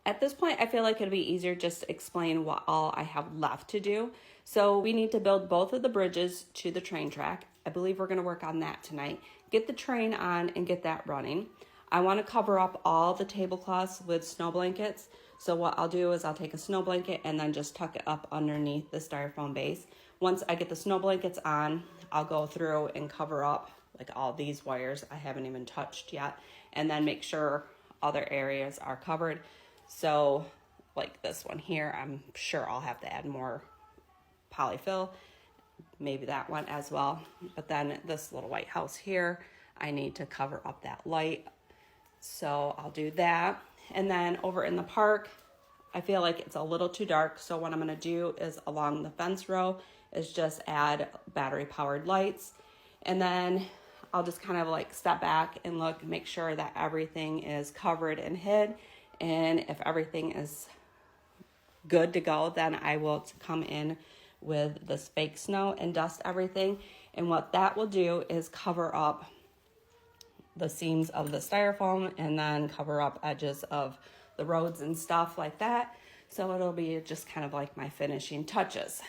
At this point, I feel like it'd be easier just to explain what all I have left to do. So we need to build both of the bridges to the train track. I believe we're gonna work on that tonight. Get the train on and get that running. I wanna cover up all the tablecloths with snow blankets. So what I'll do is I'll take a snow blanket and then just tuck it up underneath the styrofoam base. Once I get the snow blankets on, I'll go through and cover up like all these wires I haven't even touched yet, and then make sure other areas are covered. So like this one here, I'm sure I'll have to add more polyfill, maybe that one as well. But then this little white house here, I need to cover up that light. So I'll do that. And then over in the park, I feel like it's a little too dark. So what I'm gonna do is along the fence row is just add battery powered lights. And then I'll just kind of like step back and look, make sure that everything is covered and hid. And if everything is good to go, then I will come in with this fake snow and dust everything. And what that will do is cover up the seams of the styrofoam and then cover up edges of the roads and stuff like that. So it'll be just kind of like my finishing touches.